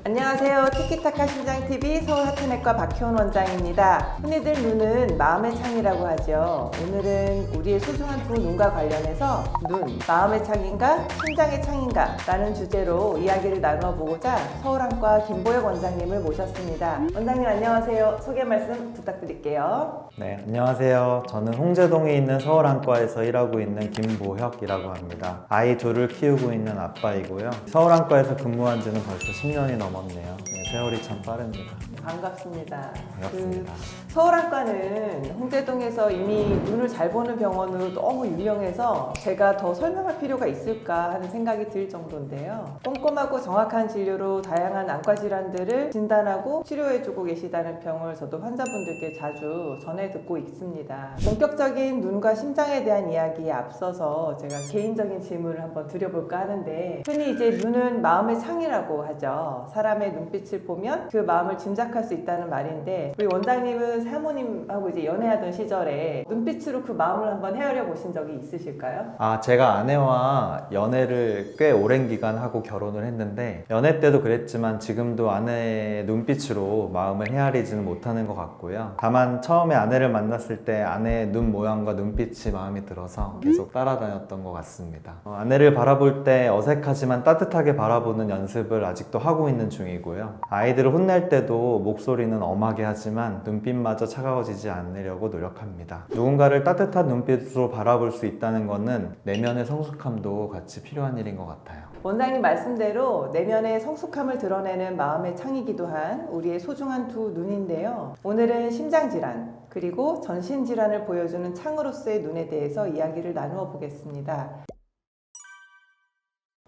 안녕하세요. 티키타카 심장TV 서울하트넷과 박희원 원장입니다. 흔히들 눈은 마음의 창이라고 하죠. 오늘은 우리의 소중한 두 눈과 관련해서 눈, 마음의 창인가 심장의 창인가 라는 주제로 이야기를 나눠보고자 서울안과 김보혁 원장님을 모셨습니다. 원장님 안녕하세요. 소개 말씀 부탁드릴게요. 네, 안녕하세요. 저는 홍제동에 있는 서울안과에서 일하고 있는 김보혁이라고 합니다. 아이 둘을 키우고 있는 아빠이고요. 서울안과에서 근무한 지는 벌써 10년이 넘었네요. 네, 세월이 참 빠릅니다. 반갑습니다. 반갑습니다. 서울안과는 홍제동에서 이미 눈을 잘 보는 병원으로 너무 유명해서 제가 더 설명할 필요가 있을까 하는 생각이 들 정도인데요. 꼼꼼하고 정확한 진료로 다양한 안과 질환들을 진단하고 치료해주고 계시다는 평을 저도 환자분들께 자주 전해 듣고 있습니다. 본격적인 눈과 심장에 대한 이야기에 앞서서 제가 개인적인 질문을 한번 드려볼까 하는데, 흔히 이제 눈은 마음의 창이라고 하죠. 사람의 눈빛을 보면 그 마음을 짐작할 수 있다는 말인데, 우리 원장님은 사모님하고 이제 연애하던 시절에 눈빛으로 그 마음을 한번 헤아려 보신 적이 있으실까요? 제가 아내와 연애를 꽤 오랜 기간 하고 결혼을 했는데, 연애 때도 그랬지만 지금도 아내의 눈빛으로 마음을 헤아리지는 못하는 것 같고요. 다만 처음에 아내를 만났을 때 아내의 눈 모양과 눈빛이 마음에 들어서 계속 따라다녔던 것 같습니다. 아내를 바라볼 때 어색하지만 따뜻하게 바라보는 연습을 아직도 하고 있는 중이고요. 아이들을 혼낼 때도 목소리는 엄하게 하지만 눈빛마저 차가워지지 않으려고 노력합니다. 누군가를 따뜻한 눈빛으로 바라볼 수 있다는 것은 내면의 성숙함도 같이 필요한 일인 것 같아요. 원장님 말씀대로 내면의 성숙함을 드러내는 마음의 창이기도 한 우리의 소중한 두 눈인데요. 오늘은 심장질환 그리고 전신질환을 보여주는 창으로서의 눈에 대해서 이야기를 나누어 보겠습니다.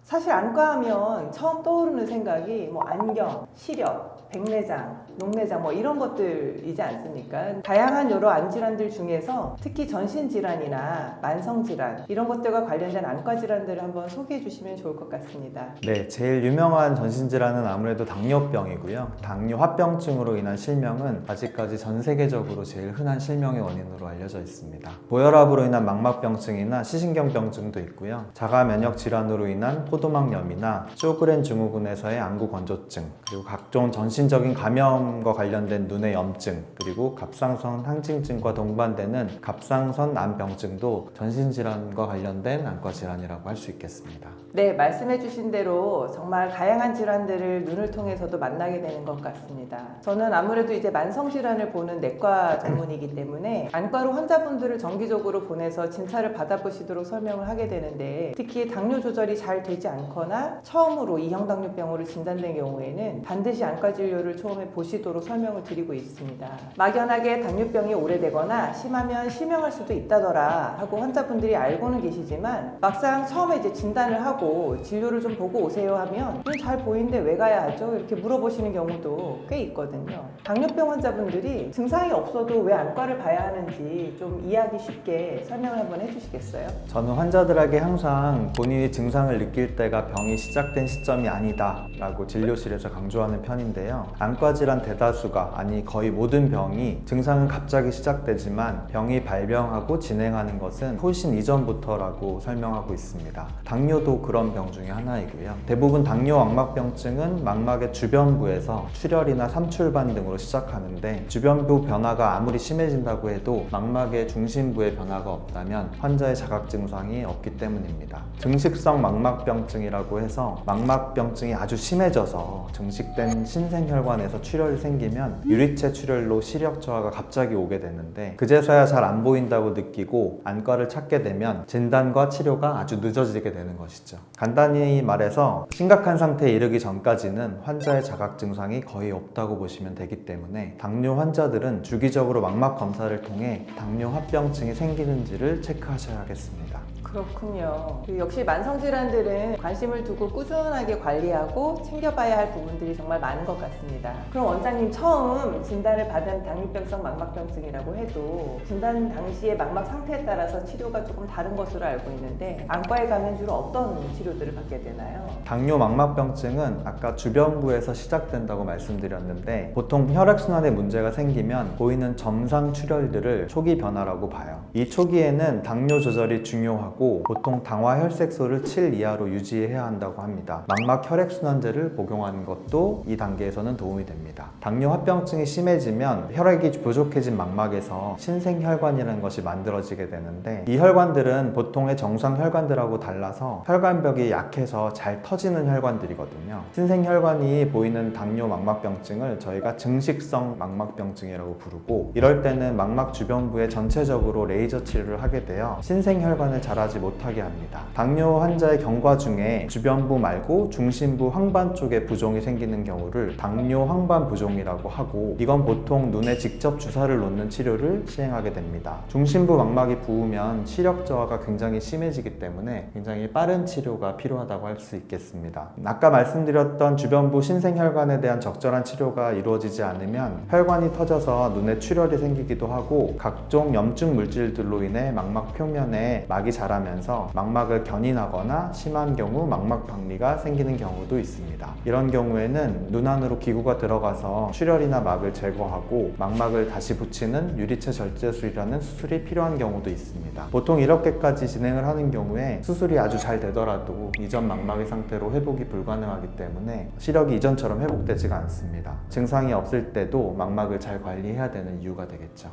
사실 안과 하면 처음 떠오르는 생각이 안경, 시력, 백내장, 녹내장 이런 것들이지 않습니까? 다양한 여러 안질환들 중에서 특히 전신질환이나 만성질환 이런 것들과 관련된 안과 질환들을 한번 소개해 주시면 좋을 것 같습니다. 네, 제일 유명한 전신질환은 아무래도 당뇨병이고요. 당뇨합병증으로 인한 실명은 아직까지 전 세계적으로 제일 흔한 실명의 원인으로 알려져 있습니다. 고혈압으로 인한 망막병증이나 시신경병증도 있고요. 자가면역 질환으로 인한 포도막염이나 쇼그렌 증후군에서의 안구건조증, 그리고 각종 전신적인 감염과 관련된 눈의 염증, 그리고 갑상선 항진증과 동반되는 갑상선 암병증도 전신질환과 관련된 안과 질환이라고 할 수 있겠습니다. 네, 말씀해 주신 대로 정말 다양한 질환들을 눈을 통해서도 만나게 되는 것 같습니다. 저는 아무래도 이제 만성질환을 보는 내과 전문이기 때문에 안과로 환자분들을 정기적으로 보내서 진찰을 받아보시도록 설명을 하게 되는데, 특히 당뇨 조절이 잘 되지 않거나 처음으로 2형 당뇨병으로 진단된 경우에는 반드시 안과 진료를 처음에 보시도록 설명을 드리고 있습니다. 막연하게 당뇨병이 오래되거나 심하면 실명할 수도 있다더라 하고 환자분들이 알고는 계시지만, 막상 처음에 이제 진단을 하고 진료를 좀 보고 오세요 하면 눈 잘 보이는데 왜 가야 하죠? 이렇게 물어보시는 경우도 꽤 있거든요. 당뇨병 환자분들이 증상이 없어도 왜 안과를 봐야 하는지 좀 이해하기 쉽게 설명을 한번 해주시겠어요? 저는 환자들에게 항상 본인이 증상을 느낄 때가 병이 시작된 시점이 아니다 라고 진료실에서 강조하는 편인데요. 안과 질환 대다수가, 아니 거의 모든 병이 증상은 갑자기 시작되지만 병이 발병하고 진행하는 것은 훨씬 이전부터라고 설명하고 있습니다. 당뇨도 그런 병 중에 하나이고요. 대부분 당뇨 망막병증은 망막의 주변부에서 출혈이나 삼출반 등으로 시작하는데, 주변부 변화가 아무리 심해진다고 해도 망막의 중심부에 변화가 없다면 환자의 자각 증상이 없기 때문입니다. 증식성 망막병증이라고 해서 망막병증이 아주 심해져서 증식된 신생혈관에서 출혈이 생기면 유리체 출혈로 시력 저하가 갑자기 오게 되는데, 그제서야 잘 안 보인다고 느끼고 안과를 찾게 되면 진단과 치료가 아주 늦어지게 되는 것이죠. 간단히 말해서 심각한 상태에 이르기 전까지는 환자의 자각 증상이 거의 없다고 보시면 되기 때문에 당뇨 환자들은 주기적으로 망막 검사를 통해 당뇨합병증이 생기는지를 체크하셔야겠습니다. 그렇군요. 역시 만성질환들은 관심을 두고 꾸준하게 관리하고 챙겨봐야 할 부분들이 정말 많은 것 같습니다. 그럼 원장님, 처음 진단을 받은 당뇨병성 망막병증이라고 해도 진단 당시의 망막 상태에 따라서 치료가 조금 다른 것으로 알고 있는데, 안과에 가면 주로 어떤 치료들을 받게 되나요? 당뇨 망막병증은 아까 주변부에서 시작된다고 말씀드렸는데, 보통 혈액순환에 문제가 생기면 보이는 점상 출혈들을 초기 변화라고 봐요. 이 초기에는 당뇨 조절이 중요하고 중요하고 보통 당화 혈색소를 7 이하로 유지해야 한다고 합니다. 망막 혈액순환제를 복용하는 것도 이 단계에서는 도움이 됩니다. 당뇨 합병증이 심해지면 혈액이 부족해진 망막에서 신생혈관이라는 것이 만들어지게 되는데, 이 혈관들은 보통의 정상 혈관들하고 달라서 혈관벽이 약해서 잘 터지는 혈관들이거든요. 신생혈관이 보이는 당뇨 망막병증을 저희가 증식성 망막병증이라고 부르고, 이럴 때는 망막 주변부에 전체적으로 레이저 치료를 하게 되어 신생혈관을 자라지 못하게 합니다. 당뇨 환자의 경과 중에 주변부 말고 중심부 황반 쪽에 부종이 생기는 경우를 당뇨 황반 부종이라고 하고, 이건 보통 눈에 직접 주사를 놓는 치료를 시행하게 됩니다. 중심부 망막이 부으면 시력 저하가 굉장히 심해지기 때문에 굉장히 빠른 치료가 필요하다고 할 수 있겠습니다. 아까 말씀드렸던 주변부 신생혈관에 대한 적절한 치료가 이루어지지 않으면 혈관이 터져서 눈에 출혈이 생기기도 하고, 각종 염증 물질들로 인해 망막 표면에 막이 자라면서 망막을 견인하거나 심한 경우 망막 박리가 생기는 경우도 있습니다. 이런 경우에는 눈 안으로 기구가 들어가서 출혈이나 막을 제거하고 망막을 다시 붙이는 유리체 절제술이라는 수술이 필요한 경우도 있습니다. 보통 이렇게까지 진행을 하는 경우에 수술이 아주 잘 되더라도 이전 망막의 상태로 회복이 불가능하기 때문에 시력이 이전처럼 회복되지가 않습니다. 증상이 없을 때도 망막을 잘 관리해야 되는 이유가 되겠죠.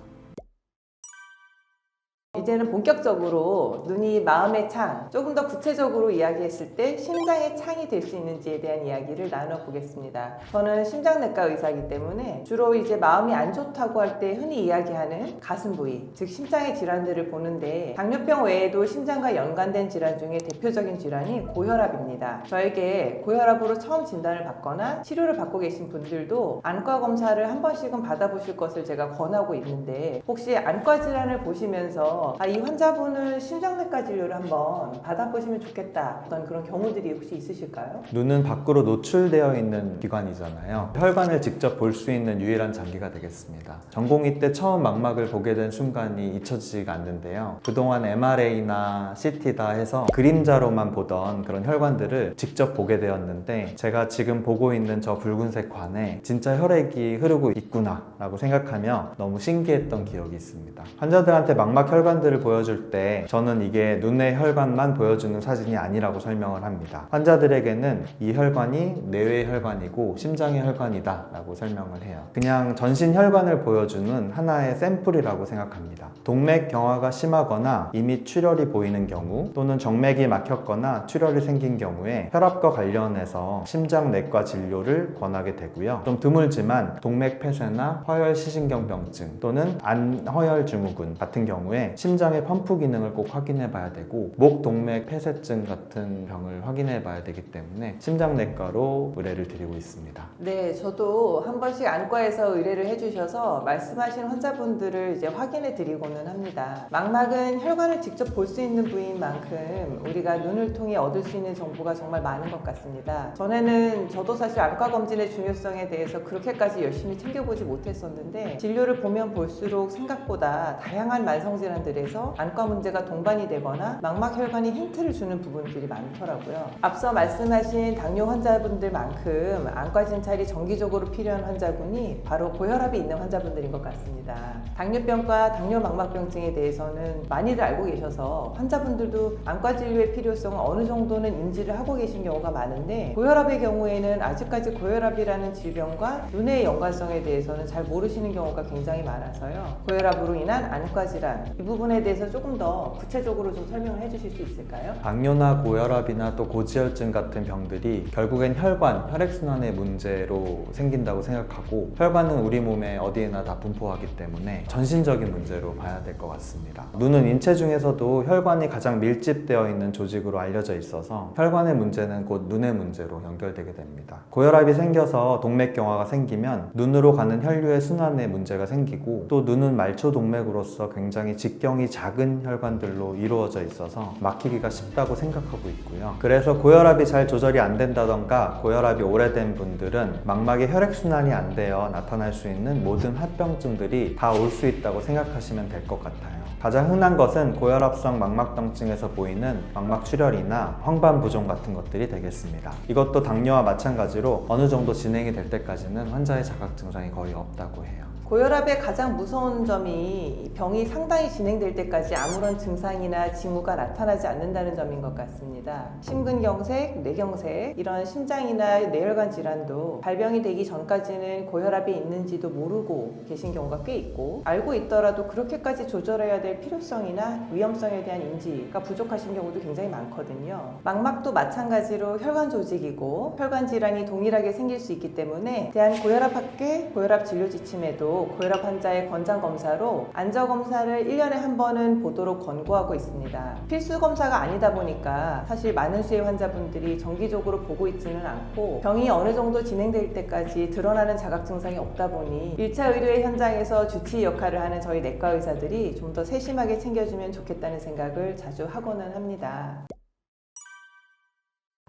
이제는 본격적으로 눈이 마음의 창, 조금 더 구체적으로 이야기했을 때 심장의 창이 될 수 있는지에 대한 이야기를 나눠보겠습니다. 저는 심장내과 의사이기 때문에 주로 이제 마음이 안 좋다고 할 때 흔히 이야기하는 가슴 부위, 즉 심장의 질환들을 보는데, 당뇨병 외에도 심장과 연관된 질환 중에 대표적인 질환이 고혈압입니다. 저에게 고혈압으로 처음 진단을 받거나 치료를 받고 계신 분들도 안과 검사를 한 번씩은 받아보실 것을 제가 권하고 있는데, 혹시 안과 질환을 보시면서 이 환자분은 심장내과 진료를 한번 받아보시면 좋겠다, 어떤 그런 경우들이 혹시 있으실까요? 눈은 밖으로 노출되어 있는 기관이잖아요. 혈관을 직접 볼 수 있는 유일한 장기가 되겠습니다. 전공의 때 처음 망막을 보게 된 순간이 잊혀지지가 않는데요. 그동안 MRA나 CT다 해서 그림자로만 보던 그런 혈관들을 직접 보게 되었는데, 제가 지금 보고 있는 저 붉은색 관에 진짜 혈액이 흐르고 있구나 라고 생각하며 너무 신기했던 기억이 있습니다. 환자들한테 망막 혈관들을 보여줄 때 저는 이게 눈의 혈관만 보여주는 사진이 아니라고 설명을 합니다. 환자들에게는 이 혈관이 뇌의 혈관이고 심장의 혈관이다 라고 설명을 해요. 그냥 전신 혈관을 보여주는 하나의 샘플이라고 생각합니다. 동맥 경화가 심하거나 이미 출혈이 보이는 경우, 또는 정맥이 막혔거나 출혈이 생긴 경우에 혈압과 관련해서 심장내과 진료를 권하게 되고요. 좀 드물지만 동맥 폐쇄나 화열 시신경병증 또는 안허열 증후군 같은 경우에 심장의 펌프 기능을 꼭 확인해 봐야 되고, 목 동맥 폐쇄증 같은 병을 확인해 봐야 되기 때문에 심장내과로 의뢰를 드리고 있습니다. 네, 저도 한 번씩 안과에서 의뢰를 해주셔서 말씀하신 환자분들을 이제 확인해 드리고는 합니다. 망막은 혈관을 직접 볼 수 있는 부위인 만큼 우리가 눈을 통해 얻을 수 있는 정보가 정말 많은 것 같습니다. 전에는 저도 사실 안과 검진의 중요성에 대해서 그렇게까지 열심히 챙겨보지 못했었는데, 진료를 보면 볼수록 생각보다 다양한 만성질환들에서 안과 문제가 동반이 되거나 망막 혈관이 힌트를 주는 부분들이 많더라고요. 앞서 말씀하신 당뇨 환자분들만큼 안과 진찰이 정기적으로 필요한 환자군이 바로 고혈압이 있는 환자분들인 것 같습니다. 당뇨병과 당뇨 망막병증에 대해서는 많이들 알고 계셔서 환자분들도 안과 진료의 필요성을 어느 정도는 인지를 하고 계신 경우가 많은데, 고혈압의 경우에는 아직까지 고혈압이라는 질병과 눈의 연관성에 대해서는 잘 모르시는 경우가 굉장히 많아서요. 고혈압으로 인한 안과 질환, 이 부분에 대해서 조금 더 구체적으로 좀 설명을 해주실 수 있을까요? 당뇨나 고혈압이나 또 고지혈증 같은 병들이 결국엔 혈관, 혈액순환의 문제로 생긴다고 생각하고, 혈관은 우리 몸에 어디에나 다 분포하기 때문에 전신적인 문제로 봐야 될 것 같습니다. 눈은 인체 중에서도 혈관이 가장 밀집되어 있는 조직으로 알려져 있어서 혈관의 문제는 곧 눈의 문제로 연결되게 됩니다. 고혈압이 생겨서 동맥경화가 생기면 눈으로 가는 혈류의 순환에 문제가 생기고, 또 눈은 말초 동맥으로서 굉장히 직경이 작은 혈관들로 이루어져 있어서 막히기가 쉽다고 생각하고 있고요. 그래서 고혈압이 잘 조절이 안 된다던가 고혈압이 오래된 분들은 망막의 혈액순환이 안 되어 나타날 수 있는 모든 합병증들이 다 올 수 있다고 생각하시면 될 것 같아요. 가장 흔한 것은 고혈압성 망막병증에서 보이는 망막 출혈이나 황반 부종 같은 것들이 되겠습니다. 이것도 당뇨와 마찬가지로 어느 정도 진행이 될 때까지는 환자의 자각 증상이 거의 없다고 해요. 고혈압의 가장 무서운 점이 병이 상당히 진행될 때까지 아무런 증상이나 징후가 나타나지 않는다는 점인 것 같습니다. 심근경색, 뇌경색, 이런 심장이나 뇌혈관 질환도 발병이 되기 전까지는 고혈압이 있는지도 모르고 계신 경우가 꽤 있고, 알고 있더라도 그렇게까지 조절해야 될 필요성이나 위험성에 대한 인지가 부족하신 경우도 굉장히 많거든요. 망막도 마찬가지로 혈관 조직이고 혈관 질환이 동일하게 생길 수 있기 때문에 대한고혈압학회 고혈압 진료 지침에도 고혈압 환자의 권장 검사로 안저 검사를 1년에 한 번은 보도록 권고하고 있습니다. 필수 검사가 아니다 보니까 사실 많은 수의 환자분들이 정기적으로 보고 있지는 않고, 병이 어느 정도 진행될 때까지 드러나는 자각 증상이 없다 보니 1차 의료의 현장에서 주치의 역할을 하는 저희 내과 의사들이 좀 더 세심하게 챙겨주면 좋겠다는 생각을 자주 하고는 합니다.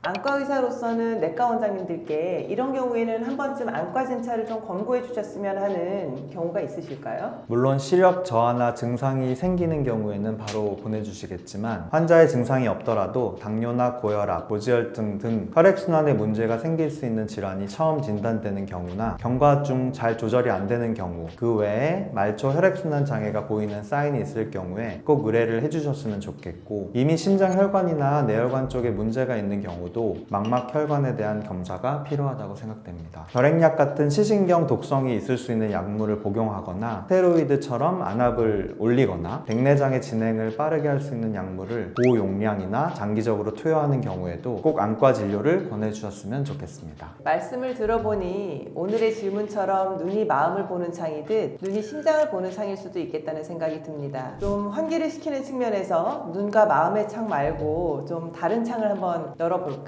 안과 의사로서는 내과 원장님들께 이런 경우에는 한 번쯤 안과 진찰을 좀 권고해 주셨으면 하는 경우가 있으실까요? 물론 시력 저하나 증상이 생기는 경우에는 바로 보내주시겠지만, 환자의 증상이 없더라도 당뇨나 고혈압, 고지혈증 등 혈액순환에 문제가 생길 수 있는 질환이 처음 진단되는 경우나 경과 중 잘 조절이 안 되는 경우, 그 외에 말초 혈액순환 장애가 보이는 사인이 있을 경우에 꼭 의뢰를 해주셨으면 좋겠고, 이미 심장혈관이나 뇌혈관 쪽에 문제가 있는 경우도 망막 혈관에 대한 검사가 필요하다고 생각됩니다. 결핵약 같은 시신경 독성이 있을 수 있는 약물을 복용하거나 스테로이드처럼 안압을 올리거나 백내장의 진행을 빠르게 할 수 있는 약물을 고용량이나 장기적으로 투여하는 경우에도 꼭 안과 진료를 권해주셨으면 좋겠습니다. 말씀을 들어보니 오늘의 질문처럼 눈이 마음을 보는 창이듯 눈이 심장을 보는 창일 수도 있겠다는 생각이 듭니다. 좀 환기를 시키는 측면에서 눈과 마음의 창 말고 좀 다른 창을 한번 열어볼까요?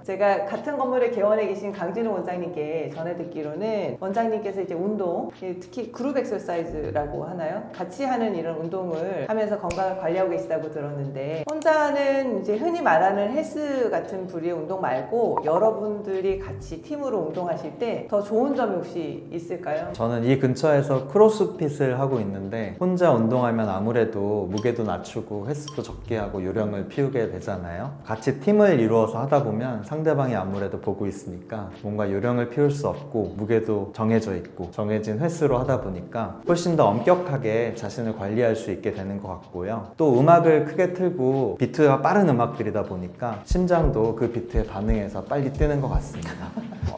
제가 같은 건물에 개원해 계신 강진우 원장님께 전해 듣기로는 원장님께서 이제 운동, 특히 그룹 엑서사이즈라고 하나요? 같이 하는 이런 운동을 하면서 건강을 관리하고 계시다고 들었는데, 혼자 하는 이제 흔히 말하는 헬스 같은 부류의 운동 말고 여러분들이 같이 팀으로 운동하실 때 더 좋은 점이 혹시 있을까요? 저는 이 근처에서 크로스핏을 하고 있는데, 혼자 운동하면 아무래도 무게도 낮추고 횟수도 적게 하고 요령을 피우게 되잖아요. 같이 팀을 이루어서 하다 보면 상대방이 아무래도 보고 있으니까 뭔가 요령을 피울 수 없고 무게도 정해져 있고 정해진 횟수로 하다 보니까 훨씬 더 엄격하게 자신을 관리할 수 있게 되는 것 같고요. 또 음악을 크게 틀고 비트가 빠른 음악들이다 보니까 심장도 그 비트에 반응해서 빨리 뛰는 것 같습니다.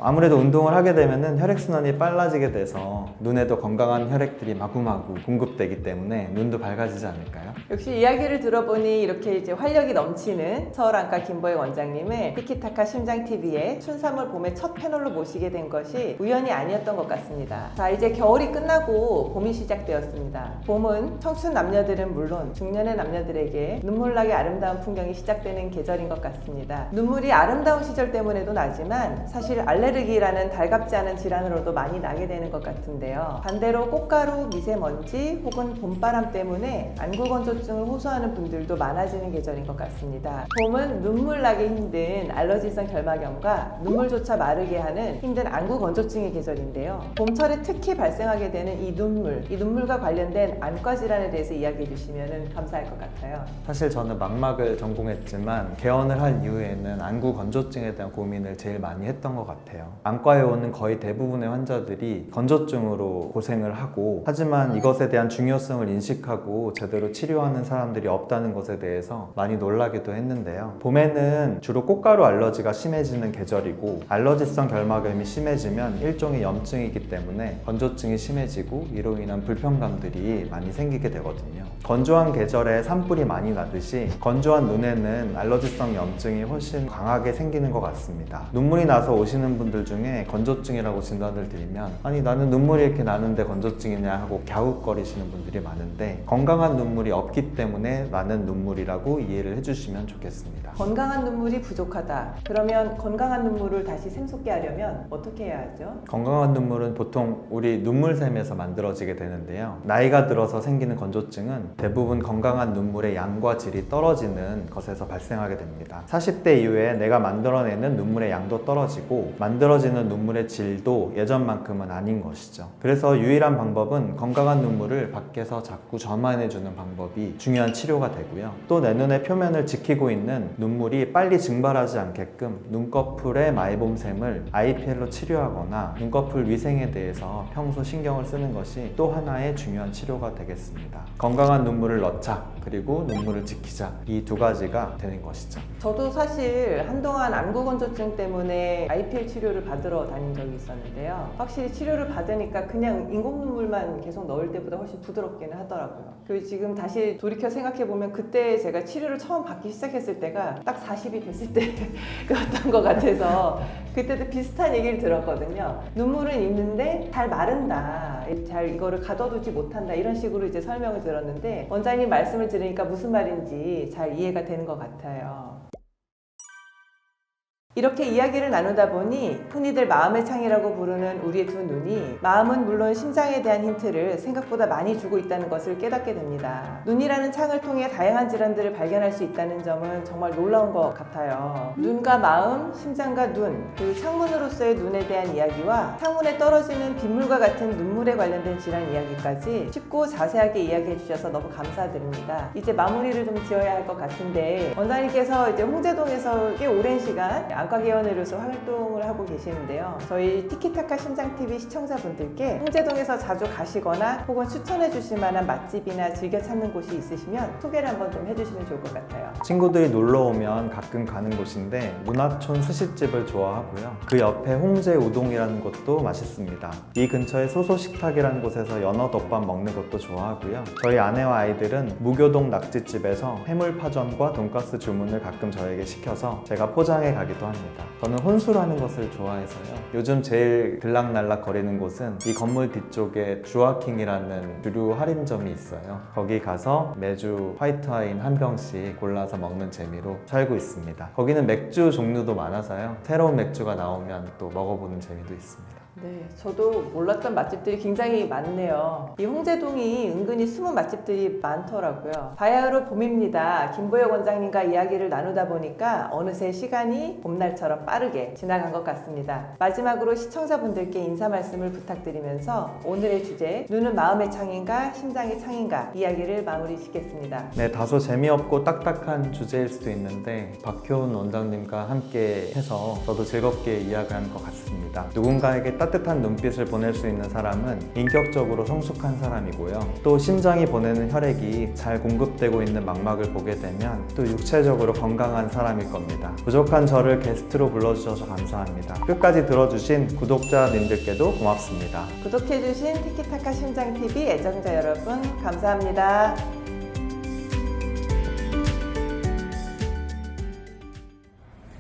아무래도 운동을 하게 되면 혈액순환이 빨라지게 돼서 눈에도 건강한 혈액들이 마구마구 공급되기 때문에 눈도 밝아지지 않을까요? 역시 이야기를 들어보니 이렇게 이제 활력이 넘치는 서울안과 김보혜 원장님을 티키타카 심장TV에 춘3월 봄의 첫 패널로 모시게 된 것이 우연이 아니었던 것 같습니다. 자, 이제 겨울이 끝나고 봄이 시작되었습니다. 봄은 청춘 남녀들은 물론 중년의 남녀들에게 눈물나게 아름다운 풍경이 시작되는 계절인 것 같습니다. 눈물이 아름다운 시절 때문에도 나지만 사실 알레르기라는 달갑지 않은 질환으로도 많이 나게 되는 것 같은데요. 반대로 꽃가루, 미세먼지 혹은 봄바람 때문에 안구건조증을 호소하는 분들도 많아지는 계절인 것 같습니다. 봄은 눈물 나기 힘든 알러지성 결막염과 눈물조차 마르게 하는 힘든 안구건조증의 계절인데요. 봄철에 특히 발생하게 되는 이 눈물과 관련된 안과 질환에 대해서 이야기해 주시면 감사할 것 같아요. 사실 저는 망막을 전공했지만 개원을 한 이후에는 안구건조증에 대한 고민을 제일 많이 했던 것 같아요. 안과에 오는 거의 대부분의 환자들이 건조증으로 고생을 하고, 하지만 이것에 대한 중요성을 인식하고 제대로 치료하는 사람들이 없다는 것에 대해서 많이 놀라기도 했는데요. 봄에는 주로 꽃가루 알러지가 심해지는 계절이고, 알러지성 결막염이 심해지면 일종의 염증이기 때문에 건조증이 심해지고 이로 인한 불편감들이 많이 생기게 되거든요. 건조한 계절에 산불이 많이 나듯이 건조한 눈에는 알러지성 염증이 훨씬 강하게 생기는 것 같습니다. 눈물이 나서 오시는 분들 중에 건조증이라고 진단을 드리면, 아니 나는 눈물이 이렇게 나는데 건조증이냐 하고 갸웃거리시는 분들이 많은데, 건강한 눈물이 없기 때문에 나는 눈물이라고 이해를 해주시면 좋겠습니다. 건강한 눈물이 부족하다. 그러면 건강한 눈물을 다시 샘솟게 하려면 어떻게 해야 하죠? 건강한 눈물은 보통 우리 눈물샘에서 만들어지게 되는데요. 나이가 들어서 생기는 건조증은 대부분 건강한 눈물의 양과 질이 떨어지는 것에서 발생하게 됩니다. 40대 이후에 내가 만들어내는 눈물의 양도 떨어지고 만들어지는 눈물의 질도 예전만큼은 아닌 것이죠. 그래서 유일한 방법은 건강한 눈물을 밖에서 자꾸 저만해주는 방법이 중요한 치료가 되고요. 또 내 눈의 표면을 지키고 있는 눈물이 빨리 증발하지 고발하지 않게끔 눈꺼풀의 마이봄샘을 IPL로 치료하거나 눈꺼풀 위생에 대해서 평소 신경을 쓰는 것이 또 하나의 중요한 치료가 되겠습니다. 건강한 눈물을 넣자, 그리고 눈물을 지키자, 이 두 가지가 되는 것이죠. 저도 사실 한동안 안구건조증 때문에 IPL 치료를 받으러 다닌 적이 있었는데요. 확실히 치료를 받으니까 그냥 인공 눈물만 계속 넣을 때보다 훨씬 부드럽기는 하더라고요. 그리고 지금 다시 돌이켜 생각해보면 그때 제가 치료를 처음 받기 시작했을 때가 딱 40이 됐을 때였던 것 같아서 그때도 비슷한 얘기를 들었거든요. 눈물은 있는데 잘 마른다, 잘 이거를 가둬두지 못한다, 이런 식으로 이제 설명을 들었는데 원장님 말씀을 들으니까 무슨 말인지 잘 이해가 되는 것 같아요. 이렇게 이야기를 나누다 보니 흔히들 마음의 창이라고 부르는 우리의 두 눈이 마음은 물론 심장에 대한 힌트를 생각보다 많이 주고 있다는 것을 깨닫게 됩니다. 눈이라는 창을 통해 다양한 질환들을 발견할 수 있다는 점은 정말 놀라운 것 같아요. 눈과 마음, 심장과 눈, 그 창문으로서의 눈에 대한 이야기와 창문에 떨어지는 빗물과 같은 눈물에 관련된 질환 이야기까지 쉽고 자세하게 이야기해 주셔서 너무 감사드립니다. 이제 마무리를 좀 지어야 할 것 같은데 원장님께서 이제 홍제동에서 꽤 오랜 시간 안과개원의로서 활동을 하고 계시는데요. 저희 티키타카 심장TV 시청자분들께 홍제동에서 자주 가시거나 혹은 추천해 주실 만한 맛집이나 즐겨 찾는 곳이 있으시면 소개를 한번 좀 해주시면 좋을 것 같아요. 친구들이 놀러 오면 가끔 가는 곳인데 문화촌 스시집을 좋아하고요. 그 옆에 홍제 우동이라는 곳도 맛있습니다. 이 근처에 소소식탁이라는 곳에서 연어덮밥 먹는 것도 좋아하고요. 저희 아내와 아이들은 무교동 낙지집에서 해물파전과 돈가스 주문을 가끔 저에게 시켜서 제가 포장해 가기도 합니다. 저는 혼술하는 것을 좋아해서요. 요즘 제일 들락날락 거리는 곳은 이 건물 뒤쪽에 주아킹이라는 주류 할인점이 있어요. 거기 가서 매주 화이트 와인 한 병씩 골라서 먹는 재미로 살고 있습니다. 거기는 맥주 종류도 많아서요. 새로운 맥주가 나오면 또 먹어보는 재미도 있습니다. 네, 저도 몰랐던 맛집들이 굉장히 많네요. 이 홍제동이 은근히 숨은 맛집들이 많더라고요. 바야흐로 봄입니다. 김보혁 원장님과 이야기를 나누다 보니까 어느새 시간이 봄날처럼 빠르게 지나간 것 같습니다. 마지막으로 시청자분들께 인사 말씀을 부탁드리면서 오늘의 주제, 눈은 마음의 창인가 심장의 창인가 이야기를 마무리 짓겠습니다. 네, 다소 재미없고 딱딱한 주제일 수도 있는데 박효은 원장님과 함께 해서 저도 즐겁게 이야기한 것 같습니다. 누군가에게 따뜻한 눈빛을 보낼 수 있는 사람은 인격적으로 성숙한 사람이고요. 또 심장이 보내는 혈액이 잘 공급되고 있는 망막을 보게 되면 또 육체적으로 건강한 사람일 겁니다. 부족한 저를 게스트로 불러주셔서 감사합니다. 끝까지 들어주신 구독자님들께도 고맙습니다. 구독해주신 티키타카 심장TV 애청자 여러분 감사합니다.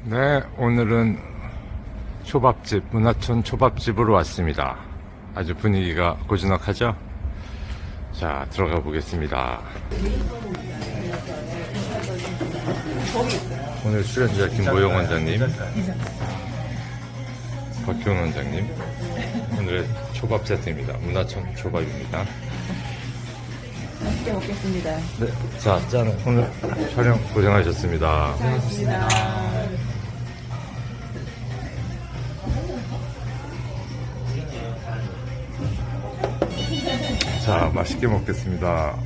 네, 오늘은 초밥집, 문화촌 초밥집으로 왔습니다. 아주 분위기가 고즈넉하죠? 자, 들어가 보겠습니다. 오늘 출연자 김보영 원장님, 박효은 원장님. 오늘의 초밥 세트입니다. 문화촌 초밥입니다. 맛있게 먹겠습니다. 네, 자, 짠. 오늘 촬영 고생하셨습니다. 고맙습니다. 자, 맛있게 먹겠습니다.